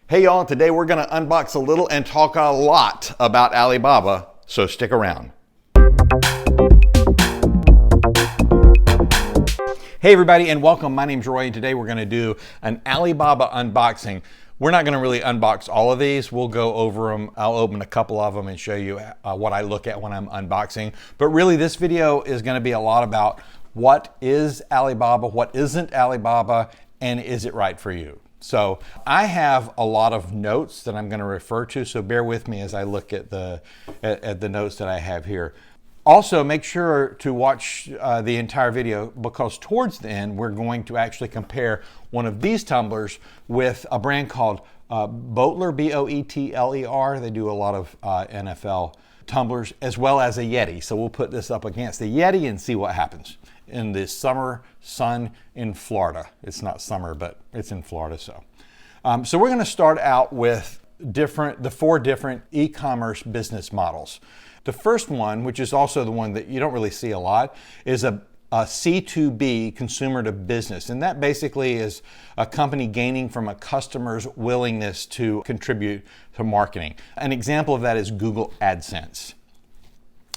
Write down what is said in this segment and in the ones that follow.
Hey y'all, today we're going to unbox a little and talk a lot about Alibaba, so stick around. Hey everybody and welcome, my name's Roy and today we're going to do an Alibaba unboxing. We're not going to really unbox all of these, we'll go over them, I'll open a couple of them and show you what I look at when I'm unboxing. But really this video is going to be a lot about what is Alibaba, what isn't Alibaba, and is it right for you? So I have a lot of notes that I'm going to refer to, so bear with me as I look at the notes that I have here. Also, make sure to watch the entire video because towards the end, we're going to actually compare one of these tumblers with a brand called Boetler, B-O-E-T-L-E-R. They do a lot of NFL tumblers, as well as a Yeti. So we'll put this up against the Yeti and see what happens in the summer sun in Florida. It's not summer, but it's in Florida. So we're going to start out with the four different e-commerce business models. The first one, which is also the one that you don't really see a lot, is a C2B, consumer to business. And that basically is a company gaining from a customer's willingness to contribute to marketing. An example of that is Google AdSense.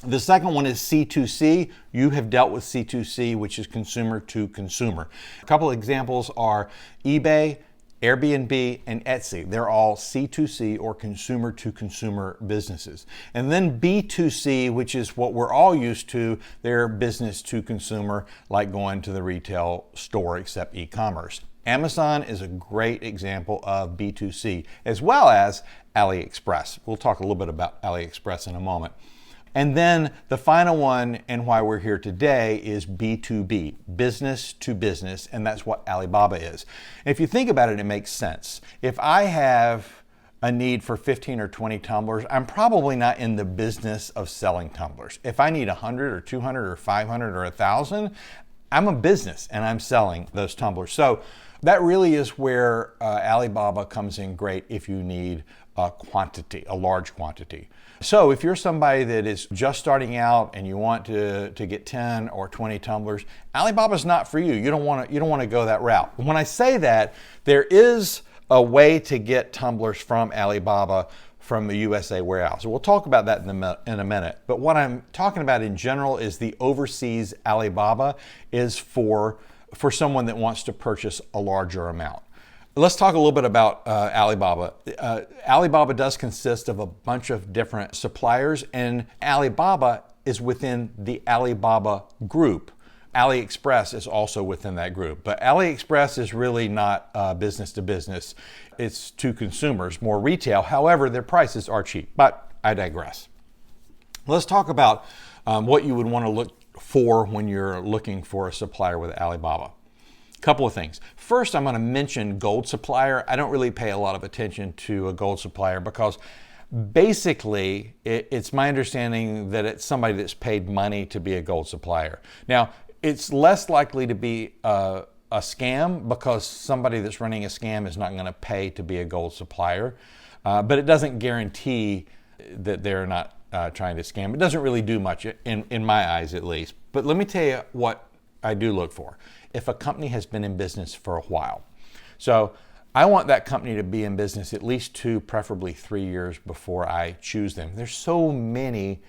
The second one is C2C. You have dealt with C2C, which is consumer to consumer. A couple of examples are eBay, Airbnb, and Etsy. They're all C2C or consumer to consumer businesses. And then B2C, which is what we're all used to, they're business to consumer, like going to the retail store except e-commerce. Amazon is a great example of B2C, as well as AliExpress. We'll talk a little bit about AliExpress in a moment. And then the final one, and why we're here today, is B2B, business to business, and that's what Alibaba is. And if you think about it, it makes sense. If I have a need for 15 or 20 tumblers, I'm probably not in the business of selling tumblers. If I need 100 or 200 or 500 or 1,000, I'm a business and I'm selling those tumblers. So that really is where Alibaba comes in great if you need a quantity, a large quantity. So if you're somebody that is just starting out and you want to get 10 or 20 tumblers, Alibaba's not for you. You don't want to go that route. When I say that, there is a way to get tumblers from Alibaba from the U.S.A. warehouse. We'll talk about that in a minute. But what I'm talking about in general is the overseas Alibaba is for someone that wants to purchase a larger amount. Let's talk a little bit about Alibaba. Alibaba does consist of a bunch of different suppliers, and Alibaba is within the Alibaba group. AliExpress is also within that group, but AliExpress is really not business to business. It's to consumers, more retail. However, their prices are cheap, but I digress. Let's talk about what you would want to look for when you're looking for a supplier with Alibaba. Couple of things. First, I'm going to mention gold supplier. I don't really pay a lot of attention to a gold supplier because basically it's my understanding that it's somebody that's paid money to be a gold supplier. Now, it's less likely to be a scam because somebody that's running a scam is not going to pay to be a gold supplier, but it doesn't guarantee that they're not trying to scam. It doesn't really do much in my eyes at least. But let me tell you what I do look for. If a company has been in business for a while. So I want that company to be in business at least 2, preferably 3 years before I choose them. There's so many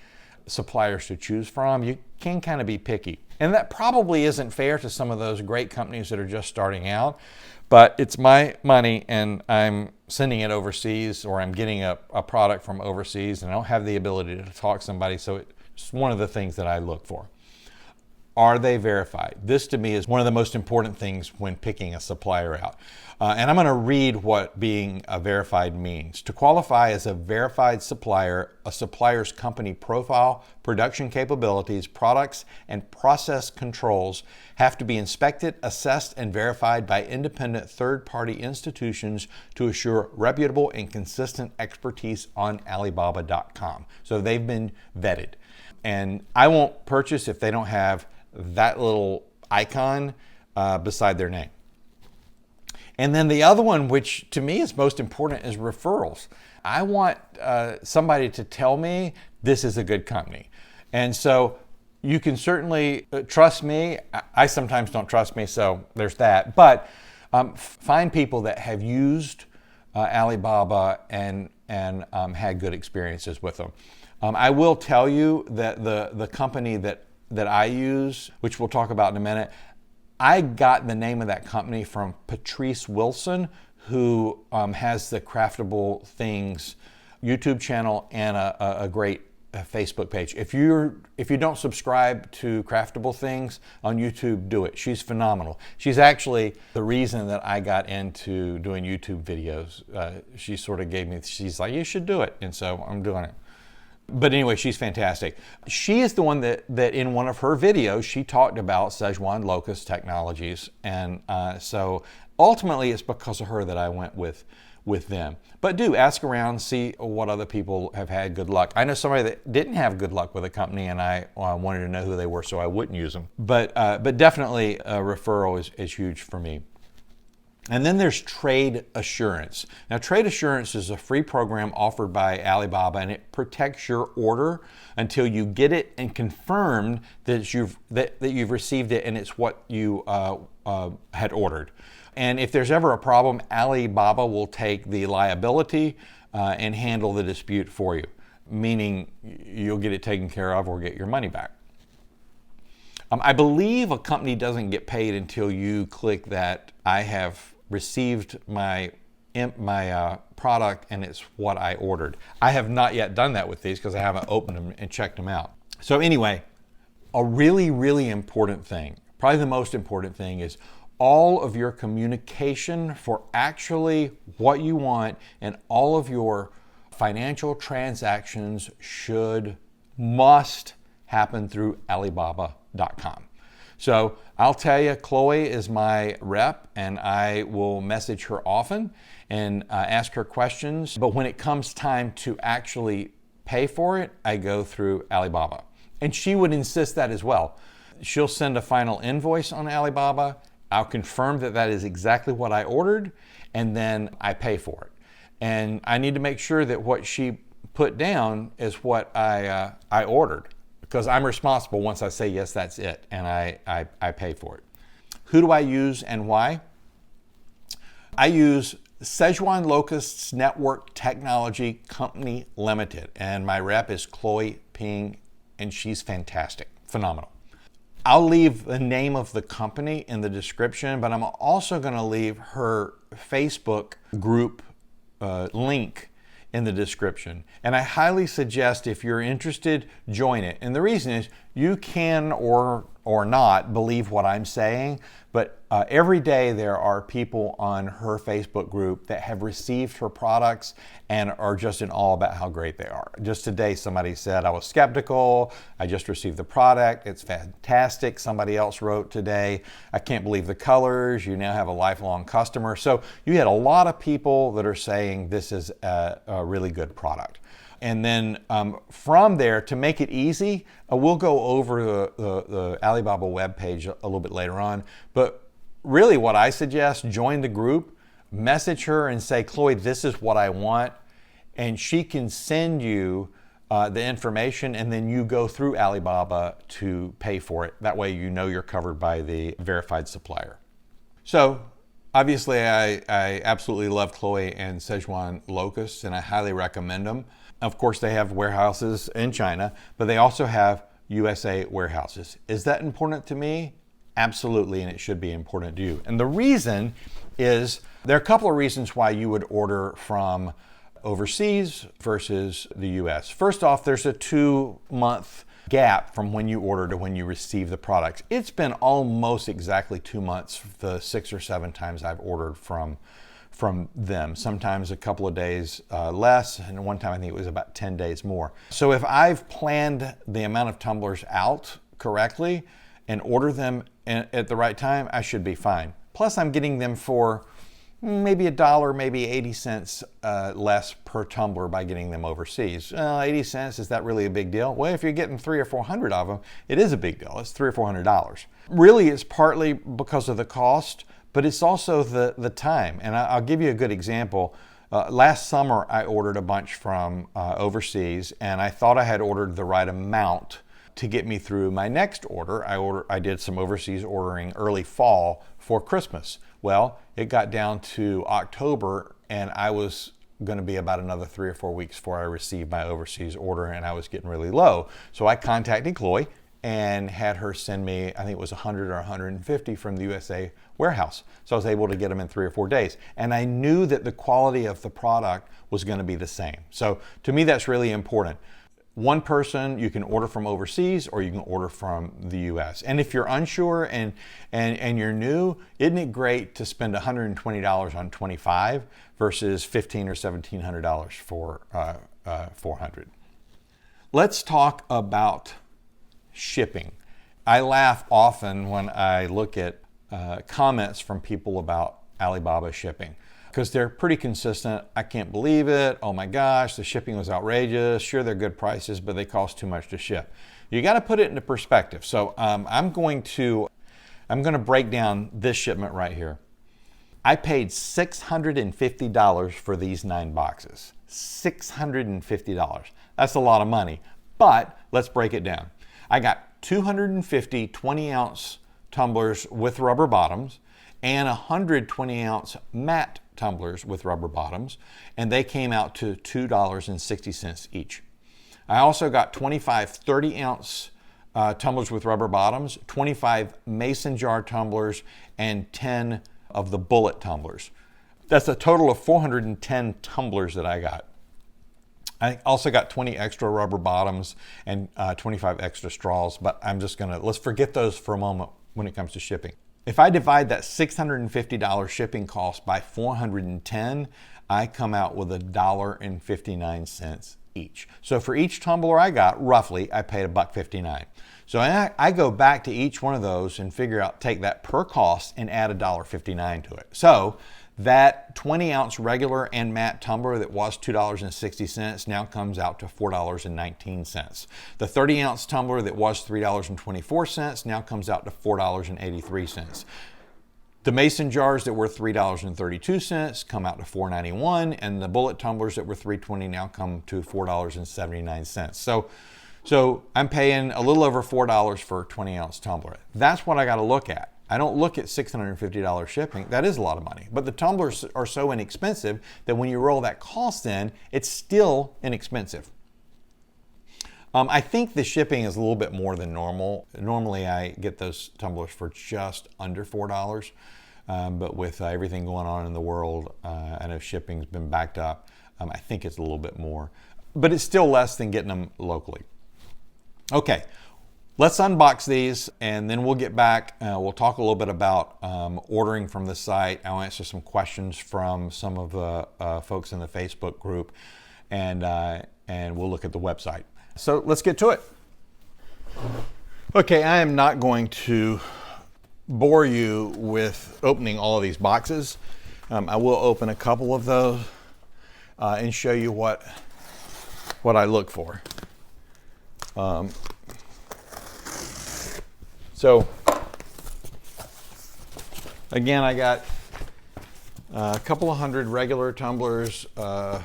suppliers to choose from, you can kind of be picky. And that probably isn't fair to some of those great companies that are just starting out, but it's my money and I'm sending it overseas or I'm getting a product from overseas and I don't have the ability to talk to somebody, so it's one of the things that I look for. Are they verified? This to me is one of the most important things when picking a supplier out. And I'm going to read what being a verified means. To qualify as a verified supplier, a supplier's company profile, production capabilities, products, and process controls have to be inspected, assessed, and verified by independent third-party institutions to assure reputable and consistent expertise on Alibaba.com. So they've been vetted. And I won't purchase if they don't have that little icon beside their name. And then the other one, which to me is most important, is referrals. I want somebody to tell me this is a good company. And so you can certainly trust me. I sometimes don't trust me, so there's that. But find people that have used Alibaba and had good experiences with them. I will tell you that the company that I use, which we'll talk about in a minute, I got the name of that company from Patrice Wilson, who has the Craftable Things YouTube channel and a great Facebook page. If you don't subscribe to Craftable Things on YouTube, do it. She's phenomenal. She's actually the reason that I got into doing YouTube videos. She sort of gave me, she's like, you should do it. And so I'm doing it. But anyway, she's fantastic. She is the one that in one of her videos, she talked about Sichuan locust technologies. And so ultimately it's because of her that I went with them. But do ask around, see what other people have had good luck. I know somebody that didn't have good luck with a company, and I wanted to know who they were so I wouldn't use them. But definitely a referral is huge for me. And then there's Trade Assurance. Now, Trade Assurance is a free program offered by Alibaba, and it protects your order until you get it and confirmed that you've received it and it's what you had ordered. And if there's ever a problem, Alibaba will take the liability and handle the dispute for you, meaning you'll get it taken care of or get your money back. I believe a company doesn't get paid until you click that I have received my product and it's what I ordered. I have not yet done that with these because I haven't opened them and checked them out. So anyway, a really, really important thing, probably the most important thing, is all of your communication for actually what you want and all of your financial transactions must happen through Alibaba.com. So I'll tell you, Chloe is my rep and I will message her often and ask her questions. But when it comes time to actually pay for it, I go through Alibaba. And she would insist that as well. She'll send a final invoice on Alibaba. I'll confirm that that is exactly what I ordered, and then I pay for it. And I need to make sure that what she put down is what I ordered, because I'm responsible once I say, yes, that's it, and I pay for it. Who do I use and why? I use Sichuan Locusts Network Technology Company Limited, and my rep is Chloe Peng, and she's fantastic, phenomenal. I'll leave the name of the company in the description, but I'm also going to leave her Facebook group link in the description. And I highly suggest, if you're interested, join it. And the reason is you can or not believe what I'm saying, but every day there are people on her Facebook group that have received her products and are just in awe about how great they are. Just today somebody said, I was skeptical, I just received the product, it's fantastic. Somebody else wrote today, I can't believe the colors, you now have a lifelong customer. So you had a lot of people that are saying this is a really good product. And then from there, to make it easy, we'll go over the Alibaba webpage a little bit later on. But really what I suggest, join the group, message her and say, Chloe, this is what I want. And she can send you the information, and then you go through Alibaba to pay for it. That way you know you're covered by the verified supplier. So obviously I absolutely love Chloe and Sichuan Locusts, and I highly recommend them. Of course, they have warehouses in China, but they also have U.S.A. warehouses. Is that important to me? Absolutely, and it should be important to you. And the reason is, there are a couple of reasons why you would order from overseas versus the U.S. First off, there's a 2-month gap from when you order to when you receive the products. It's been almost exactly 2 months, the 6 or 7 times I've ordered from them. Sometimes a couple of days less, and one time I think it was about 10 days more. So if I've planned the amount of tumblers out correctly and order them at the right time, I should be fine. Plus I'm getting them for maybe $1, maybe 80 cents less per tumbler by getting them overseas. 80 cents, is that really a big deal? Well, if you're getting 300 or 400 of them, it is a big deal. It's $300 or $400. Really, it's partly because of the cost, but it's also the time. And I'll give you a good example. Last summer, I ordered a bunch from overseas, and I thought I had ordered the right amount to get me through my next order. I did some overseas ordering early fall for Christmas. Well, it got down to October, and I was going to be about another 3 or 4 weeks before I received my overseas order, and I was getting really low. So I contacted Chloe and had her send me, I think it was 100 or 150 from the U.S.A. warehouse. So I was able to get them in 3 or 4 days. And I knew that the quality of the product was going to be the same. So to me, that's really important. One person, you can order from overseas or you can order from the U.S. And if you're unsure and you're new, isn't it great to spend $120 on 25 versus $1,500 or $1,700 for 400? Let's talk about shipping. I laugh often when I look at comments from people about Alibaba Shipping, because they're pretty consistent. I can't believe it. Oh my gosh, the shipping was outrageous. Sure, they're good prices, but they cost too much to ship. You got to put it into perspective. So I'm going to break down this shipment right here. I paid $650 for these 9 boxes. $650. That's a lot of money, but let's break it down. I got 250 20-ounce tumblers with rubber bottoms and 100 20-ounce matte tumblers with rubber bottoms, and they came out to $2.60 each. I also got 25 30-ounce tumblers with rubber bottoms, 25 mason jar tumblers, and 10 of the bullet tumblers. That's a total of 410 tumblers that I got. I also got 20 extra rubber bottoms and 25 extra straws, but let's forget those for a moment when it comes to shipping. If I divide that $650 shipping cost by 410, I come out with $1.59 each. So for each tumbler I got, roughly, I paid $1.59. So I go back to each one of those and figure out, take that per cost and add $1.59 to it. So that 20-ounce regular and matte tumbler that was $2.60 now comes out to $4.19. The 30-ounce tumbler that was $3.24 now comes out to $4.83. The mason jars that were $3.32 come out to $4.91, and the bullet tumblers that were $3.20 now come to $4.79. So I'm paying a little over $4 for a 20-ounce tumbler. That's what I got to look at. I don't look at $650 shipping. That is a lot of money. But the tumblers are so inexpensive that when you roll that cost in, it's still inexpensive. I think the shipping is a little bit more than normal. Normally I get those tumblers for just under $4. But with everything going on in the world, I know shipping's been backed up. I think it's a little bit more. But it's still less than getting them locally. Okay. Let's unbox these and then we'll get back. We'll talk a little bit about ordering from the site. I'll answer some questions from some of the folks in the Facebook group, and we'll look at the website. So let's get to it. Okay, I am not going to bore you with opening all of these boxes. I will open a couple of those and show you what I look for. So again, I got a couple of hundred regular tumblers, I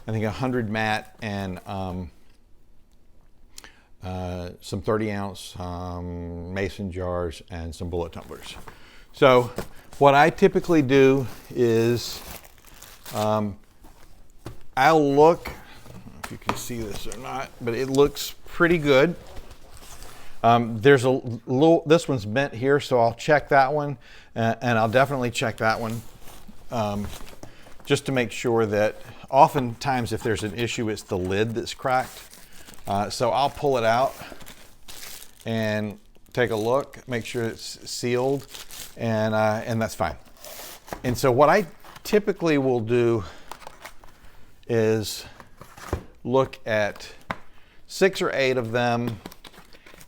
think 100 matte, and some 30-ounce mason jars and some bullet tumblers. So what I typically do is I'll look, I don't know if you can see this or not, but it looks pretty good. There's a little, this one's bent here, so I'll check that one, and I'll definitely check that one, just to make sure that oftentimes if there's an issue, it's the lid that's cracked. So I'll pull it out and take a look, make sure it's sealed, and that's fine. And so what I typically will do is look at 6 or 8 of them,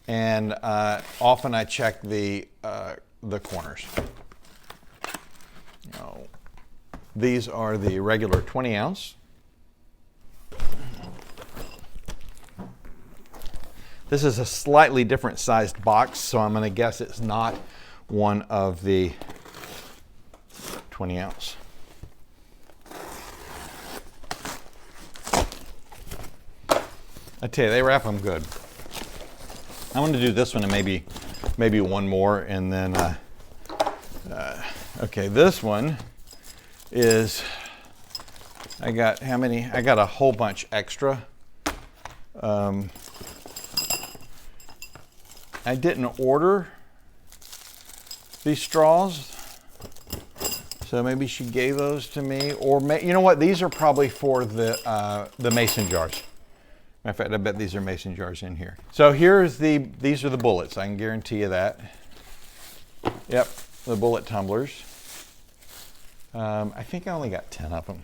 and often I check the corners. Now, these are the regular 20-ounce. This is a slightly different sized box, so I'm going to guess it's not one of the 20-ounce. I tell you, they wrap them good. I want to do this one and maybe one more, and then okay, this one is I got how many? I got a whole bunch extra. I didn't order these straws, so maybe she gave those to me, or you know what? These are probably for the mason jars. Matter of fact, I bet these are mason jars in here. So these are the bullets. I can guarantee you that. Yep, the bullet tumblers. I think I only got 10 of them.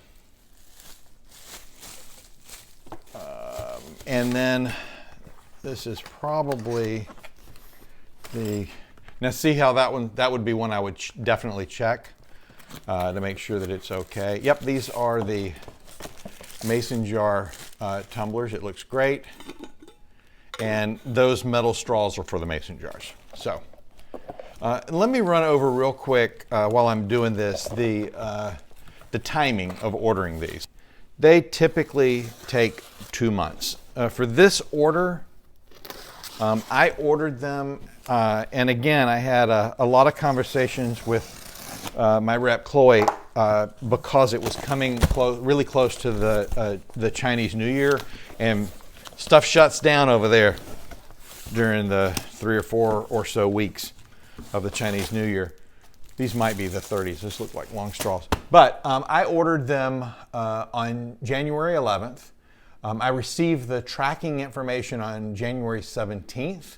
And then this is probably now see how that would be one I would definitely check to make sure that it's okay. Yep, these are the mason jar tumblers. It looks great. And those metal straws are for the mason jars. So let me run over real quick while I'm doing this, the timing of ordering these. They typically take 2 months. For this order, I ordered them, and again, I had a lot of conversations with my rep, Chloe, because it was coming really close to the Chinese New Year, and stuff shuts down over there during the 3 or 4 or so weeks of the Chinese New Year. These might be the 30s. This look like long straws. But I ordered them on January 11th. I received the tracking information on January 17th,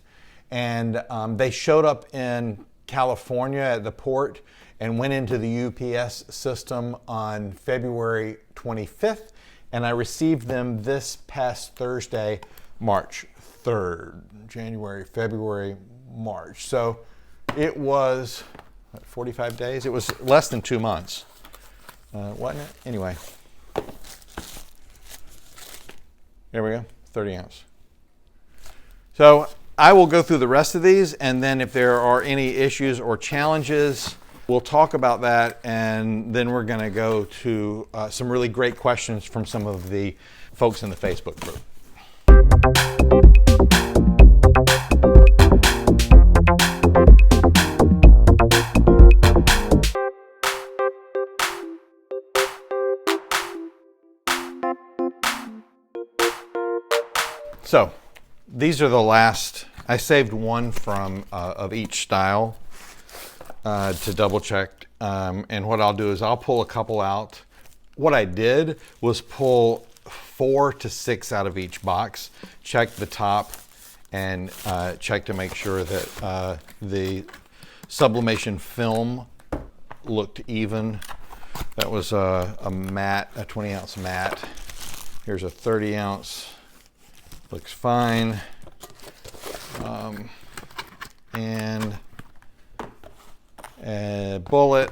and they showed up in California at the port and went into the UPS system on February 25th, and I received them this past Thursday, March 3rd. January, February, March. So it was 45 days. It was less than 2 months, wasn't it? Anyway, there we go, 30 ounce. So I will go through the rest of these, and then if there are any issues or challenges, we'll talk about that, and then we're going to go to some really great questions from some of the folks in the Facebook group. So these are the last. I saved one from of each style to double check, and what I'll do is I'll pull a couple out. What I did was pull 4 to 6 out of each box, check the top, and check to make sure that the sublimation film looked even. That was a matte, a 20 ounce matte. Here's a 30 ounce. Looks fine. And a bullet.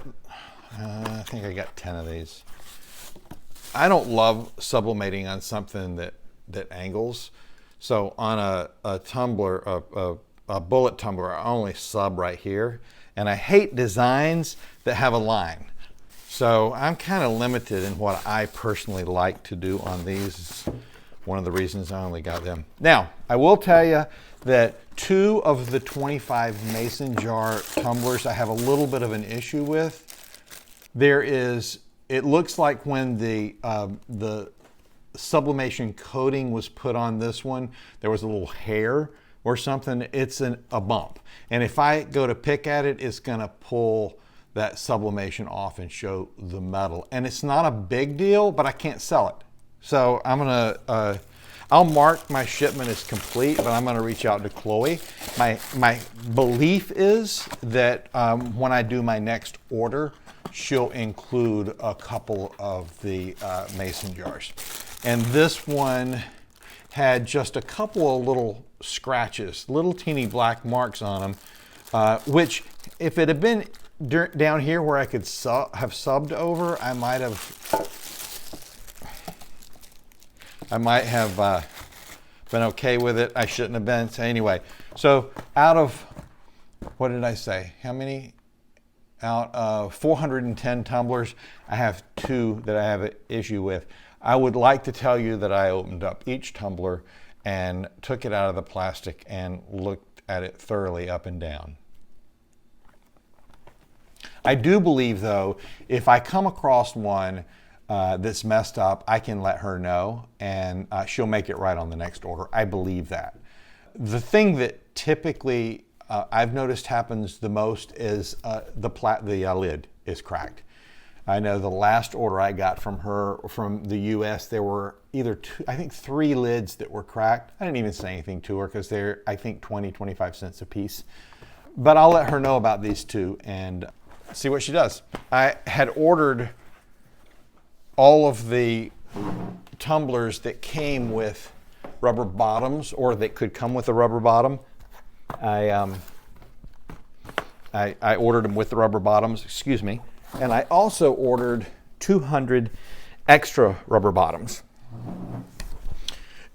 I think I got 10 of these. I don't love sublimating on something that angles. So on a tumbler, a bullet tumbler, I only sub right here. And I hate designs that have a line. So I'm kind of limited in what I personally like to do on these. One of the reasons I only got them. Now, I will tell you that 2 of the 25 mason jar tumblers I have a little bit of an issue with. It looks like when the sublimation coating was put on this one, there was a little hair or something. It's a bump. And if I go to pick at it, it's gonna pull that sublimation off and show the metal. And it's not a big deal, but I can't sell it. So I'm gonna, I'll mark my shipment as complete, but I'm gonna reach out to Chloe. My belief is that when I do my next order, she'll include a couple of the mason jars. And this one had just a couple of little scratches, little teeny black marks on them, which if it had been down here where I could have subbed over, I might have been okay with it. I shouldn't have been. So anyway, so out of, what did I say? How many? Out of 410 tumblers, I have 2 that I have an issue with. I would like to tell you that I opened up each tumbler and took it out of the plastic and looked at it thoroughly up and down. I do believe, though, if I come across one that's messed up, I can let her know, and she'll make it right on the next order. I believe that. The thing that typically I've noticed happens the most is the lid is cracked. I know the last order I got from her from the U.S., there were either I think 3 lids that were cracked. I didn't even say anything to her because they're, I think, 20, 25 cents a piece. But I'll let her know about these 2 and see what she does. I had ordered all of the tumblers that came with rubber bottoms, or that could come with a rubber bottom. I ordered them with the rubber bottoms, excuse me. And I also ordered 200 extra rubber bottoms.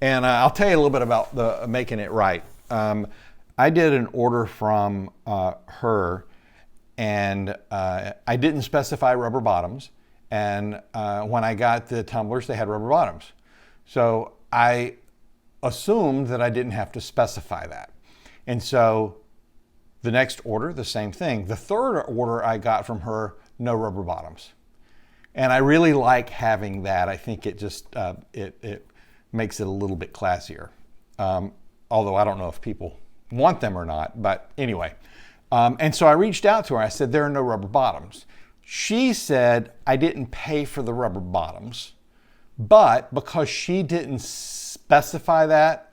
And I'll tell you a little bit about the making it right. I did an order from her, and I didn't specify rubber bottoms. And when I got the tumblers, they had rubber bottoms. So I assumed that I didn't have to specify that. And so the next order, the same thing. The third order I got from her, no rubber bottoms. And I really like having that. I think it just, it makes it a little bit classier. Although I don't know if people want them or not, but anyway. And so I reached out to her. I said, there are no rubber bottoms. She said, I didn't pay for the rubber bottoms, but because she didn't specify that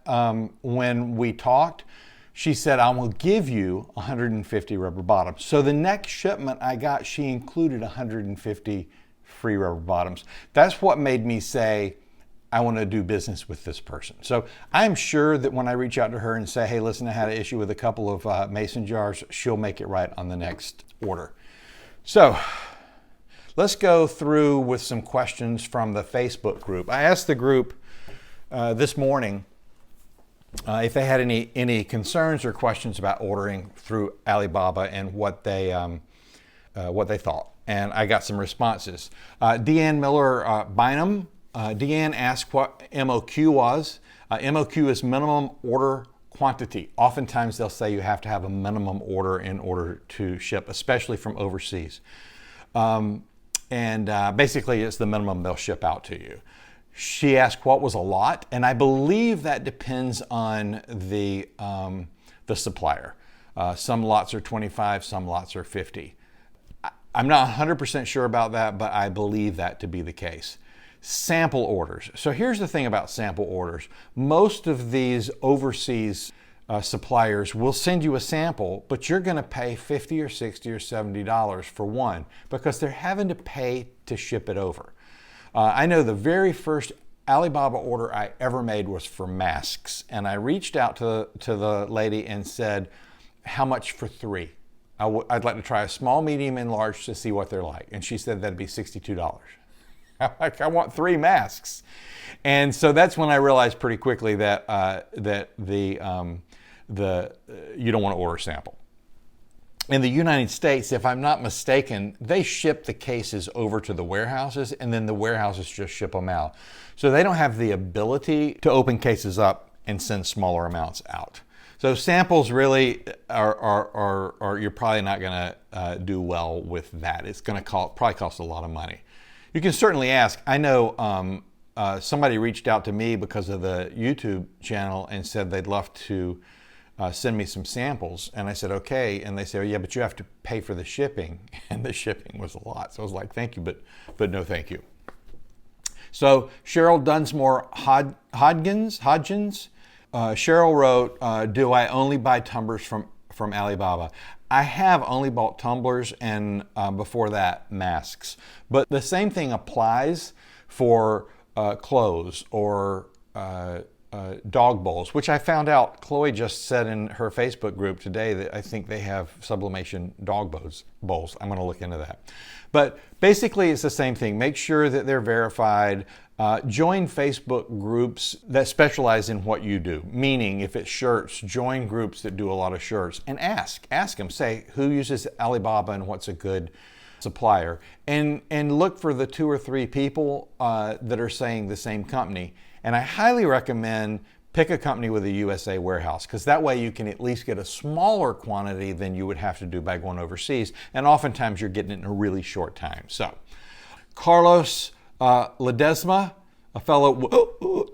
when we talked, she said, I will give you 150 rubber bottoms. So the next shipment I got, she included 150 free rubber bottoms. That's what made me say, I want to do business with this person. So I'm sure that when I reach out to her and say, hey, listen, I had an issue with a couple of mason jars, she'll make it right on the next order. So let's go through with some questions from the Facebook group. I asked the group this morning if they had any concerns or questions about ordering through Alibaba and what they thought. And I got some responses. Deanne Miller Bynum. Deanne asked what MOQ was. MOQ is minimum order quantity. Oftentimes they'll say you have to have a minimum order in order to ship, especially from overseas. Basically it's the minimum they'll ship out to you. She asked what was a lot, and I believe that depends on the supplier. Some lots are 25, some lots are 50. I'm not 100% sure about that, but I believe that to be the case. Sample orders. So here's the thing about sample orders. Most of these overseas suppliers will send you a sample, but you're going to pay $50 or $60 or $70 for one because they're having to pay to ship it over. I know the very first Alibaba order I ever made was for masks, and I reached out to the lady and said, how much for 3? I'd like to try a small, medium, and large to see what they're like. And she said that'd be $62. I want 3 masks. And so that's when I realized pretty quickly that you don't want to order a sample. In the United States, if I'm not mistaken, they ship the cases over to the warehouses, and then the warehouses just ship them out. So they don't have the ability to open cases up and send smaller amounts out. So samples really are you're probably not going to do well with that. It's going to probably cost a lot of money. You can certainly ask. I know somebody reached out to me because of the YouTube channel and said they'd love to send me some samples, and I said okay, and they said, oh, yeah, but you have to pay for the shipping, and the shipping was a lot. So I was like, thank you, but no thank you. So Cheryl Dunsmore Hodgins, Cheryl wrote, do I only buy tumblers from Alibaba? I have only bought tumblers and before that masks, but the same thing applies for clothes or dog bowls, which I found out Chloe just said in her Facebook group today that I think they have Sublimation dog bowls. I'm going to look into that. But basically it's the same thing. Make sure that they're verified. Join Facebook groups that specialize in what you do. Meaning if it's shirts, join groups that do a lot of shirts and ask them, say who uses Alibaba and what's a good supplier, and look for the 2 or 3 people that are saying the same company. And I highly recommend pick a company with a U.S.A. warehouse, because that way you can at least get a smaller quantity than you would have to do by going overseas. And oftentimes you're getting it in a really short time. So Carlos Ledesma, a fellow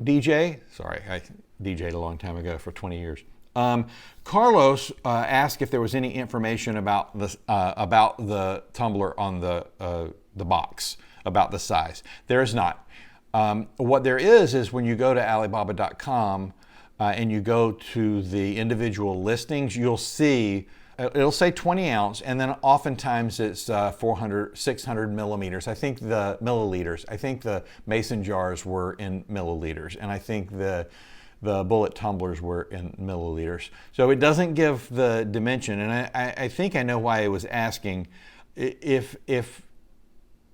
DJ. Sorry, I DJ'd a long time ago for 20 years. Carlos asked if there was any information about the tumbler on the box, about the size. There is not. What there is when you go to Alibaba.com and you go to the individual listings, you'll see it'll say 20 ounce, and then oftentimes it's 400, 600 millimeters. I think the milliliters. I think the mason jars were in milliliters, and I think the bullet tumblers were in milliliters. So it doesn't give the dimension, and I think I know why he was asking. If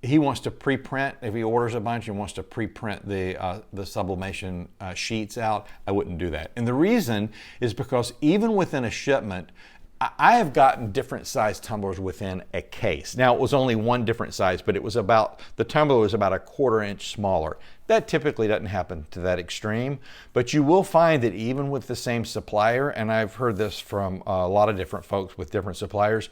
he wants to pre-print, if he orders a bunch and wants to pre-print the sublimation sheets out, I wouldn't do that. And the reason is because even within a shipment, I have gotten different size tumblers within a case. Now, it was only one different size, but it was the tumbler was about a 1/4 inch smaller. That typically doesn't happen to that extreme, but you will find that even with the same supplier, and I've heard this from a lot of different folks with different suppliers,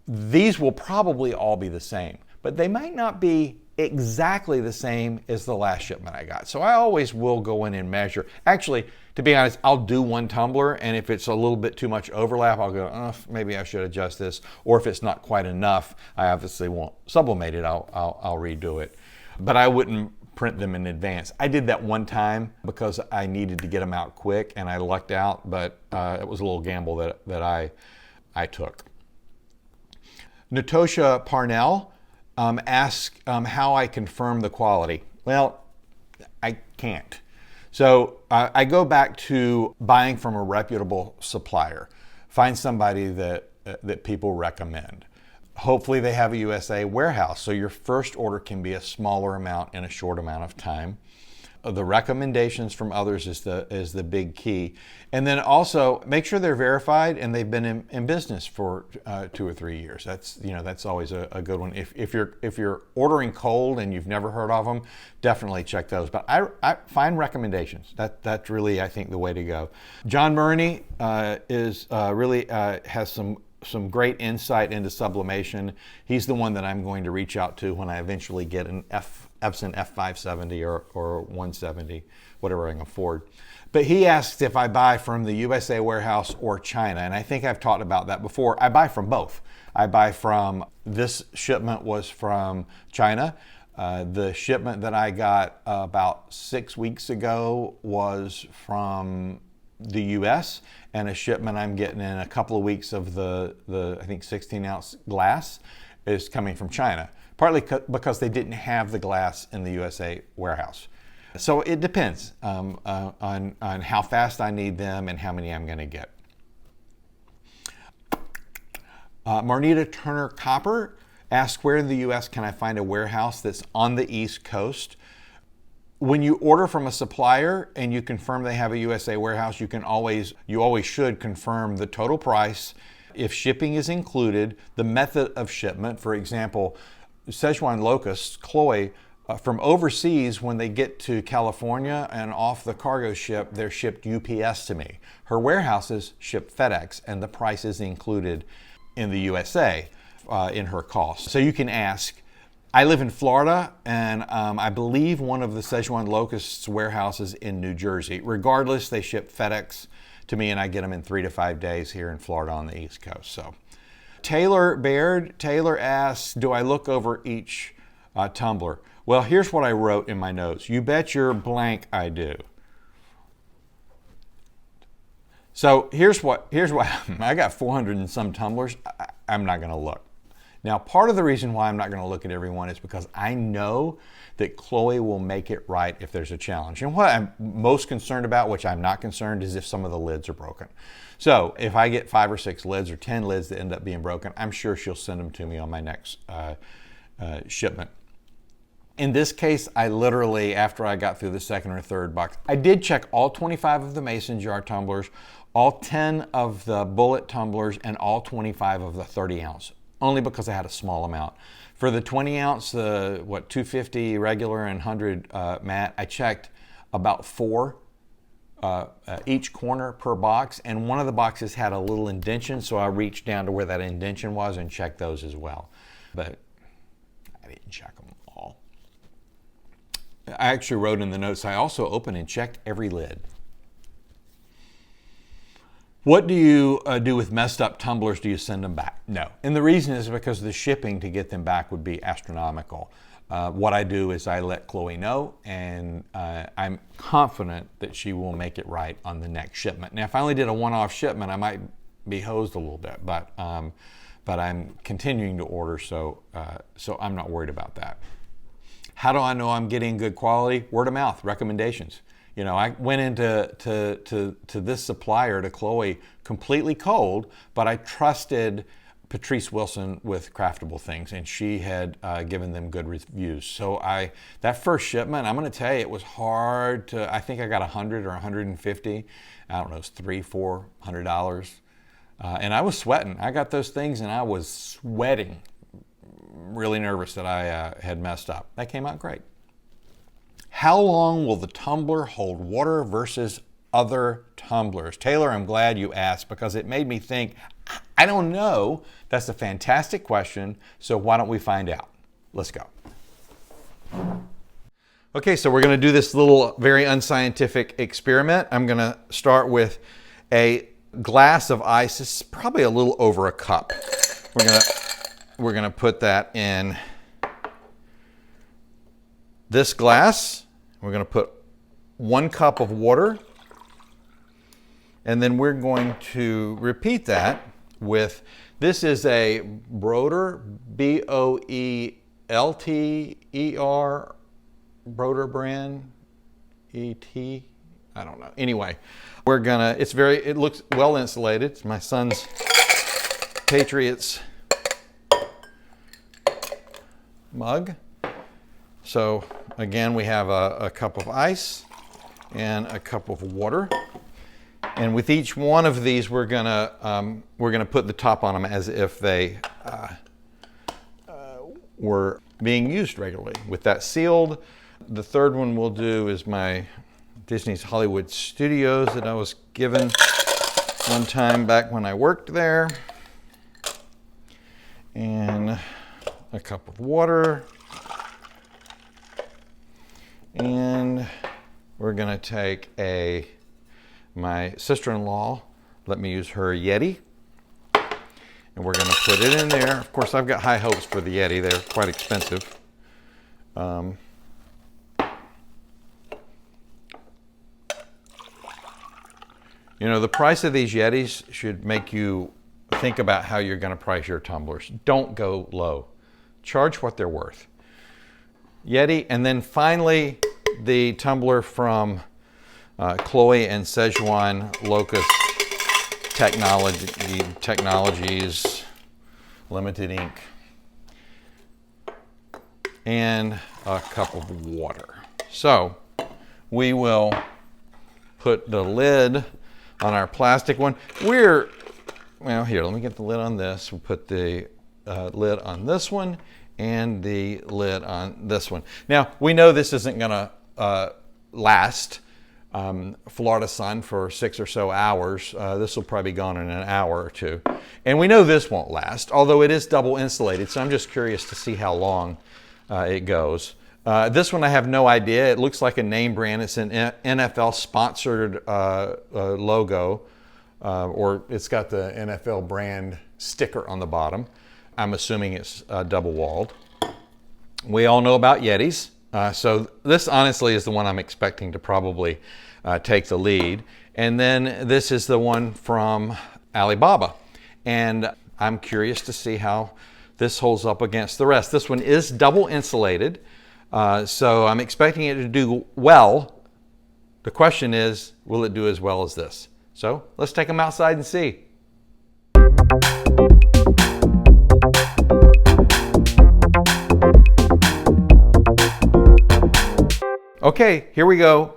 these will probably all be the same, but they might not be exactly the same as the last shipment I got. So I always will go in and measure. Actually, to be honest, I'll do one tumbler, and if it's a little bit too much overlap, I'll go, oh, maybe I should adjust this. Or if it's not quite enough, I obviously won't sublimate it, I'll redo it. But I wouldn't print them in advance. I did that one time because I needed to get them out quick, and I lucked out, but it was a little gamble that I took. Natosha Parnell asked how I confirm the quality. Well, I can't. So I go back to buying from a reputable supplier. Find somebody that people recommend. Hopefully they have a U.S.A. warehouse, so your first order can be a smaller amount in a short amount of time. The recommendations from others is the big key. And then also make sure they're verified and they've been in business for 2 or 3 years. That's always a good one. If you're ordering cold and you've never heard of them, definitely check those. But I find recommendations. That's really, I think, the way to go. John Murney has some great insight into sublimation. He's the one that I'm going to reach out to when I eventually get an Epson F570 or 170, whatever I can afford. But he asks if I buy from the U.S.A. warehouse or China, and I think I've talked about that before. I buy from both. This shipment was from China. The shipment that I got about 6 weeks ago was from the U.S., and a shipment I'm getting in a couple of weeks of the I think 16-ounce glass is coming from China, partly because they didn't have the glass in the U.S.A. warehouse. So it depends on how fast I need them and how many I'm going to get. Marnita Turner Copper asks, where in the U.S. can I find a warehouse that's on the East Coast? When you order from a supplier and you confirm they have a U.S.A. warehouse, you always should confirm the total price. If shipping is included, the method of shipment. For example, Sichuan Locusts, Chloe, from overseas, when they get to California and off the cargo ship, they're shipped UPS to me. Her warehouses ship FedEx, and the price is included in the U.S.A. In her cost. So you can ask. I live in Florida, and I believe one of the Sichuan Locusts warehouses in New Jersey. Regardless, they ship FedEx to me, and I get them in 3 to 5 days here in Florida on the East Coast. So, Taylor Baird, Taylor asks, do I look over each tumbler? Well, here's what I wrote in my notes. You bet your blank I do. So here's what I got 400 and some tumblers. I'm not going to look. Now, part of the reason why I'm not going to look at everyone is because I know that Chloe will make it right if there's a challenge. And what I'm most concerned about, which I'm not concerned, is if some of the lids are broken. So if I get 5 or 6 lids or 10 lids that end up being broken, I'm sure she'll send them to me on my next shipment. In this case, I literally, after I got through the second or third box, I did check all 25 of the mason jar tumblers, all 10 of the bullet tumblers, and all 25 of the 30 ounce. Only because I had a small amount. For the 20 ounce, 250 regular and 100 matte, I checked about 4 each corner per box, and one of the boxes had a little indentation, so I reached down to where that indentation was and checked those as well. But I didn't check them all. I actually wrote in the notes, I also opened and checked every lid. What do you do with messed up tumblers? Do you send them back? No. And the reason is because the shipping to get them back would be astronomical. What I do is I let Chloe know, and I'm confident that she will make it right on the next shipment. Now, if I only did a one-off shipment, I might be hosed a little bit, but I'm continuing to order, so I'm not worried about that. How do I know I'm getting good quality? Word of mouth, recommendations. You know, I went into to this supplier, to Chloe, completely cold, but I trusted Patrice Wilson with Craftable Things, and she had given them good reviews. So that first shipment, I'm going to tell you, it was hard to. I think I got 100 or 150. I don't know, it's $300-400, and I was sweating. I got those things, and I was sweating, really nervous that I had messed up. That came out great. How long will the tumbler hold water versus other tumblers? Taylor, I'm glad you asked, because it made me think, I don't know. That's a fantastic question, so why don't we find out? Let's go. Okay, so we're going to do this little very unscientific experiment. I'm going to start with a glass of ice. It's probably a little over a cup. We're going to put that in this glass. We're going to put 1 cup of water, and then we're going to repeat that with, this is a Broder, B-O-E-L-T-E-R, Broder brand, E-T, I don't know. Anyway, it looks well insulated. It's my son's Patriots mug. So again, we have a cup of ice and a cup of water. And with each one of these, we're gonna put the top on them as if they were being used regularly. With that sealed, the third one we'll do is my Disney's Hollywood Studios that I was given one time back when I worked there. And a cup of water. And we're going to take my sister-in-law, let me use her Yeti, and we're going to put it in there. Of course, I've got high hopes for the Yeti. They're quite expensive. You know, the price of these Yetis should make you think about how you're going to price your tumblers. Don't go low. Charge what they're worth. Yeti, and then finally the tumbler from Chloe and Sichuan Locust Technologies Limited Inc. And a cup of water. So we will put the lid on our plastic one. Well, here, let me get the lid on this. We'll put the lid on this one and the lid on this one. Now, we know this isn't going to last Florida sun for 6 or so hours. This will probably be gone in an hour or two. And we know this won't last, although it is double insulated, so I'm just curious to see how long it goes. This one I have no idea. It looks like a name brand. It's an NFL sponsored logo, or it's got the NFL brand sticker on the bottom. I'm assuming it's double walled. We all know about Yetis. So this honestly is the one I'm expecting to probably take the lead. And then this is the one from Alibaba. And I'm curious to see how this holds up against the rest. This one is double insulated. So I'm expecting it to do well. The question is, will it do as well as this? So let's take them outside and see. Okay, here we go.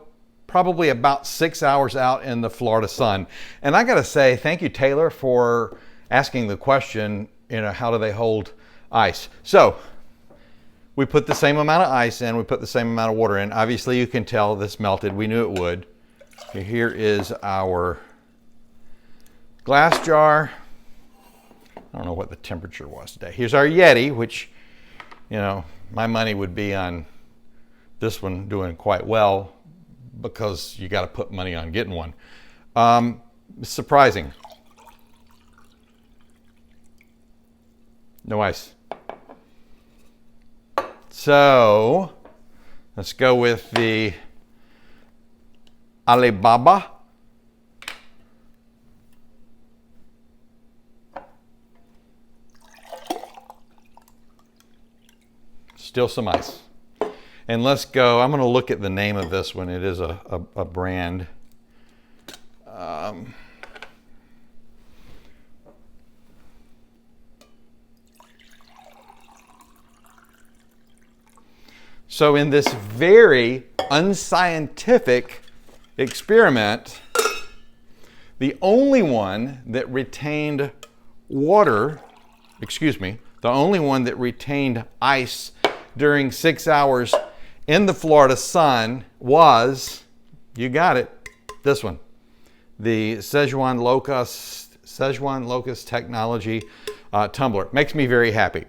Probably about 6 hours out in the Florida sun. And I gotta say, thank you, Taylor, for asking the question, how do they hold ice? So we put the same amount of ice in, we put the same amount of water in. Obviously you can tell this melted, we knew it would. Here is our glass jar. I don't know what the temperature was today. Here's our Yeti, which, my money would be on this one doing quite well because you got to put money on getting one. Surprising. No ice. So let's go with the Alibaba. Still some ice. And let's go, I'm going to look at the name of this one. It is a brand. So in this very unscientific experiment, the only one that retained water, the only one that retained ice during 6 hours in the Florida sun was, you got it, this one, the Sichuan Locust Technology Tumbler. Makes me very happy.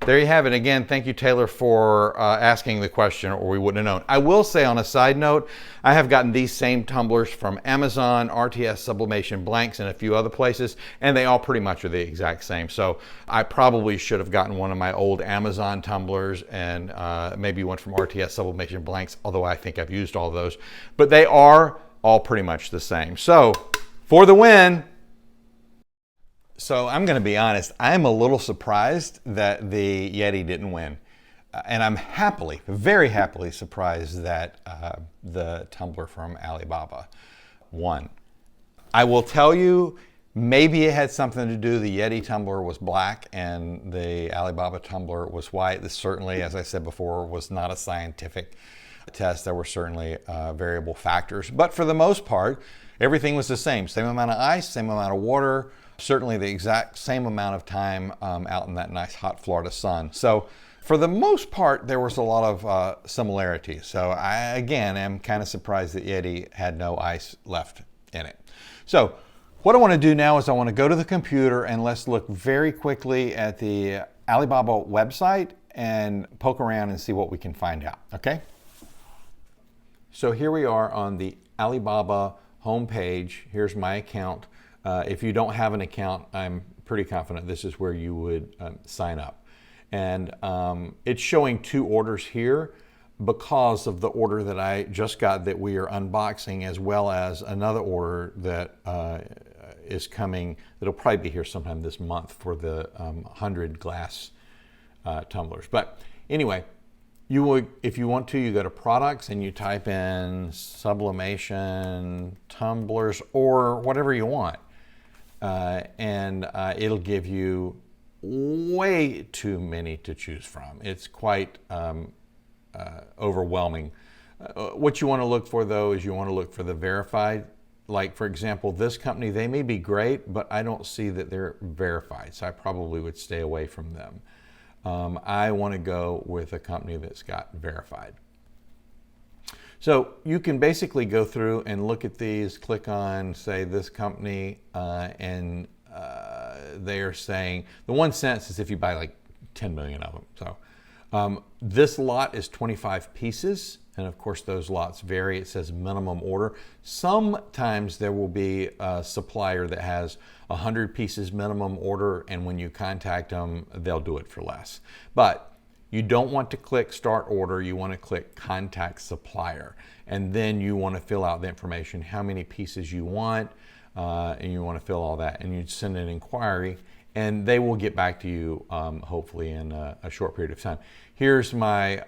There you have it. Again, thank you, Taylor, for asking the question, or we wouldn't have known. I will say on a side note, I have gotten these same tumblers from Amazon, RTS, Sublimation, Blanks, and a few other places, and they all pretty much are the exact same. So I probably should have gotten one of my old Amazon tumblers and maybe one from RTS, Sublimation, Blanks, although I think I've used all of those. But they are all pretty much the same. So for the win. So I'm going to be honest, I'm a little surprised that the Yeti didn't win. And I'm very happily surprised that the tumbler from Alibaba won. I will tell you, maybe it had something to do, the Yeti tumbler was black and the Alibaba tumbler was white. This certainly, as I said before, was not a scientific test. There were certainly variable factors. But for the most part, everything was the same. Same amount of ice, same amount of water, certainly the exact same amount of time out in that nice hot Florida sun. So for the most part, there was a lot of similarities. So I, again, am kind of surprised that Yeti had no ice left in it. So what I want to do now is I want to go to the computer and let's look very quickly at the Alibaba website and poke around and see what we can find out, okay? So here we are on the Alibaba homepage. Here's my account. If you don't have an account, I'm pretty confident this is where you would sign up. And it's showing 2 orders here because of the order that I just got that we are unboxing, as well as another order that is coming, that'll probably be here sometime this month for the 100 glass tumblers. But anyway, you would, if you want to, you go to products and you type in sublimation tumblers or whatever you want. And it'll give you way too many to choose from. It's quite overwhelming. What you want to look for, though, is you want to look for the verified. Like, for example, this company, they may be great, but I don't see that they're verified, so I probably would stay away from them. I want to go with a company that's got verified. So you can basically go through and look at these, click on, say, this company, and they are saying, the 1 cent is if you buy like 10 million of them. So this lot is 25 pieces, and of course those lots vary. It says minimum order. Sometimes there will be a supplier that has 100 pieces minimum order, and when you contact them, they'll do it for less. But you don't want to click start order, you want to click contact supplier. And then you want to fill out the information, how many pieces you want, and you want to fill all that. And you send an inquiry, and they will get back to you hopefully in a short period of time. Here's my,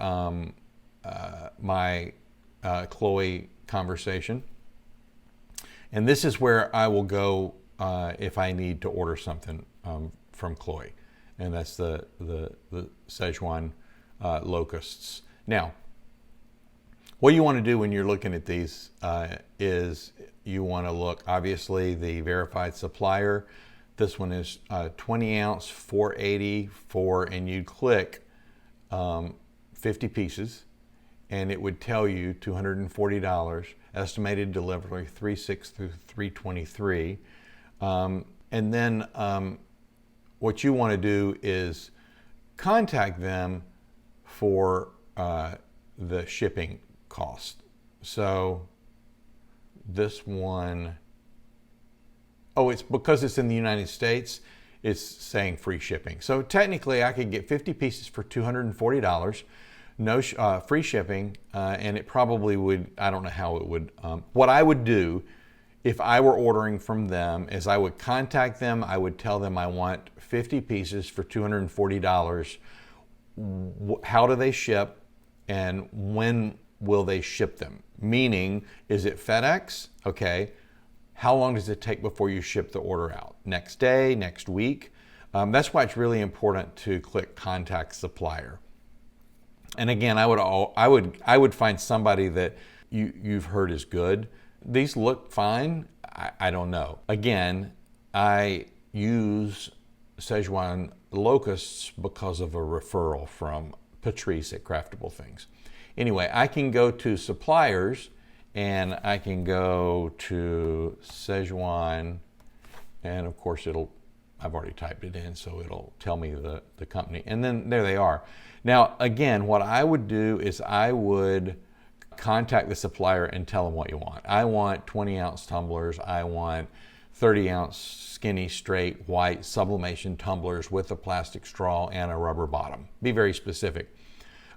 Chloe conversation. And this is where I will go if I need to order something from Chloe. And that's the Sichuan Locusts. Now, what you want to do when you're looking at these is you want to look, obviously, the verified supplier. This one is 20 ounce, 480 and you'd click 50 pieces, and it would tell you $240, estimated delivery 3/6 through 3/23. And then what you want to do is contact them for the shipping cost. So this one, oh, it's because it's in the United States, it's saying free shipping. So technically I could get 50 pieces for $240, no free shipping, and it probably would, I don't know how it would, what I would do if I were ordering from them is I would contact them, I would tell them I want 50 pieces for $240. How do they ship and when will they ship them? Meaning, is it FedEx? Okay. How long does it take before you ship the order out? Next day, next week? That's why it's really important to click contact supplier. And again, I would find somebody that you've heard is good. These look fine. I don't know. Again, I use Sichuan Locusts because of a referral from Patrice at Craftable Things. Anyway, I can go to suppliers and I can go to Sichuan, and of course I've already typed it in, so it'll tell me the company, and then there they are. Now again, what I would do is I would contact the supplier and tell them what you want. I want 20-ounce tumblers. I want 30-ounce skinny, straight, white sublimation tumblers with a plastic straw and a rubber bottom. Be very specific.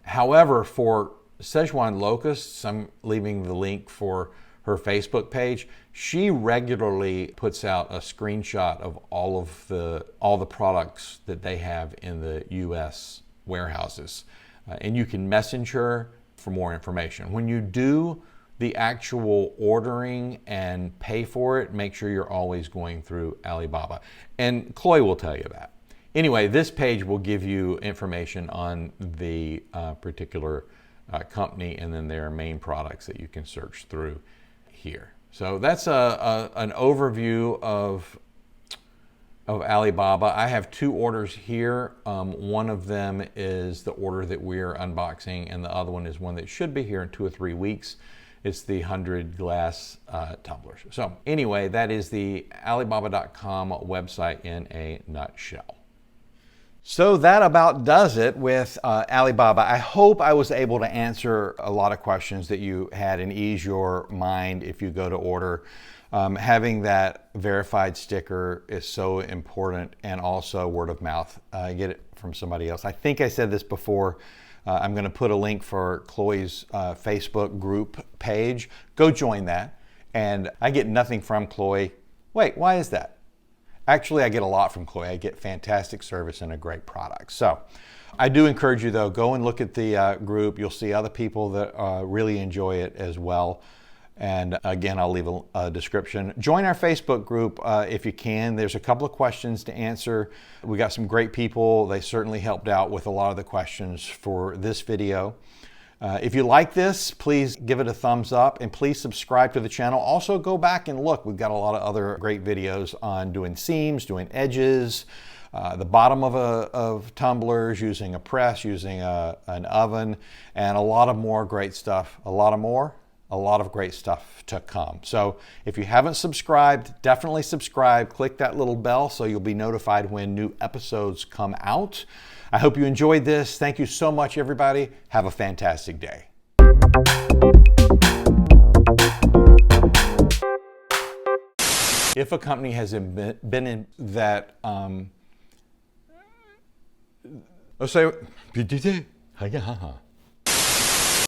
However, for Sichuan Locusts, I'm leaving the link for her Facebook page. She regularly puts out a screenshot of all the products that they have in the U.S. warehouses. And you can message her for more information. When you do the actual ordering and pay for it, make sure you're always going through Alibaba. And Chloe will tell you that. Anyway, this page will give you information on the particular company and then their main products that you can search through here. So that's an overview of Alibaba. I have two orders here. One of them is the order that we're unboxing, and the other one is one that should be here in 2 or 3 weeks. It's the 100 glass tumblers. So anyway, that is the Alibaba.com website in a nutshell. So that about does it with Alibaba. I hope I was able to answer a lot of questions that you had and ease your mind if you go to order. Having that verified sticker is so important, and also word of mouth. Get it from somebody else. I think I said this before. I'm going to put a link for Chloe's Facebook group page. Go join that. And I get nothing from Chloe. Wait, why is that? Actually, I get a lot from Chloe. I get fantastic service and a great product. So I do encourage you, though, go and look at the group. You'll see other people that really enjoy it as well. And again, I'll leave a description. Join our Facebook group if you can. There's a couple of questions to answer. We got some great people. They certainly helped out with a lot of the questions for this video. If you like this, please give it a thumbs up and please subscribe to the channel. Also go back and look. We've got a lot of other great videos on doing seams, doing edges, the bottom of tumblers, using a press, using an oven, and a lot of more great stuff. A lot of great stuff to come. So if you haven't subscribed, definitely subscribe. Click that little bell so you'll be notified when new episodes come out. I hope you enjoyed this. Thank you so much, everybody. Have a fantastic day. If a company has been in that, let's say,